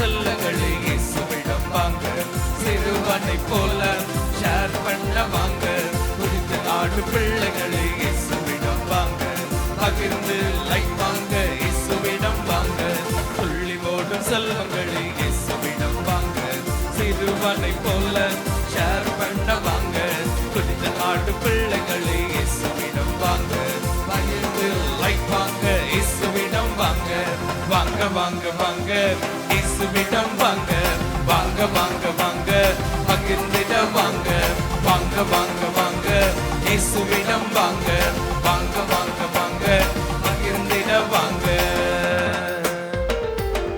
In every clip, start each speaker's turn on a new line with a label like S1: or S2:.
S1: செல்லங்களே இயேசுவிடம் வாங்க, சிறுவனை போல ஷேர் பண்ண வாங்க. குறித்து ஆடு பிள்ளைகளே இயேசுவிடம் வாங்க, பகிர்ந்து லைக் வாங்க இயேசுவிடம் வாங்க. துள்ளி ஓடும் செல்வங்களே இயேசுவிடம் வாங்க, சிறுவனை போல ஷேர் பண்ண வாங்க. குறித்து ஆடு பிள்ளைகளே இயேசுவிடம் வாங்க, பகிர்ந்து லைக் வாங்க இயேசுவிடம் வாங்க. வாங்க வாங்க வாங்க இயேசுவிடம் வாங்க, வாங்க வாங்க வாங்க பகிர்ந்திட வாங்க. வாங்க வாங்க வாங்க இயேசுவிடம் வாங்க, வாங்க வாங்க வாங்க பகிர்ந்திட வாங்க.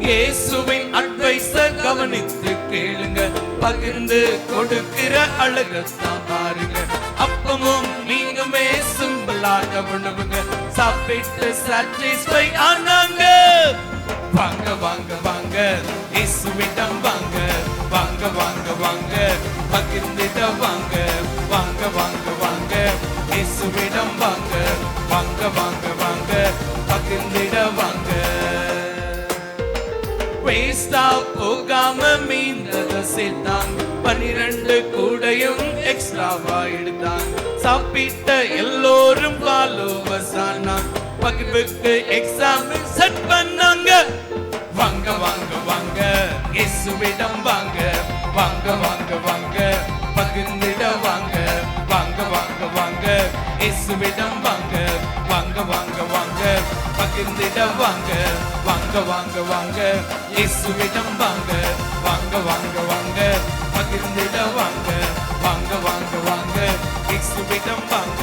S1: இயேசுவின் அட்வைஸ கவனித்து கேளுங்க, பகிர்ந்து கொடுக்கிற அழகத்தான் பாருங்க. அப்பமும் நீங்களுமே சிம்பிளாக உணவுங்க, சாப்பிட்டு சாட்டிஸ்ஃபை ஆனாங்க. வாங்க வாங்க வாங்க இயேசுவிடம் வாங்க, வாங்க வாங்க வாங்க பகிர்ந்திட வாங்க. வாங்க வாங்க வாங்க இயேசுவிடம் வாங்க, வாங்க வாங்க வாங்க பகிர்ந்திட வாங்க. வேஸ்டா போகாம மீந்தத சேர்த்தாங்க, 12 கூடையும் எக்ஸ்ட்ராவா எடுத்தாங்க. சாப்பிட்ட எல்லோரும் ஃபாலோவர்ஸ் ஆனாங்க, பகிர்வுக்கு எக்ஸாம் செட் பண்ணாங்க. வாங்க வாங்க வாங்க இயேசுவிடம் வாங்க, வாங்க வாங்க வாங்க பகிர்ந்திட வாங்க. வாங்க வாங்க வாங்க இயேசுவிடம் வாங்க, வாங்க வாங்க வாங்க பகிர்ந்திட வாங்க. வாங்க வாங்க வாங்க இயேசுவிடம் வாங்க, வாங்க வாங்க வாங்க பகிர்ந்திட வாங்க. வாங்க வாங்க வாங்க இயேசுவிடம் வாங்க.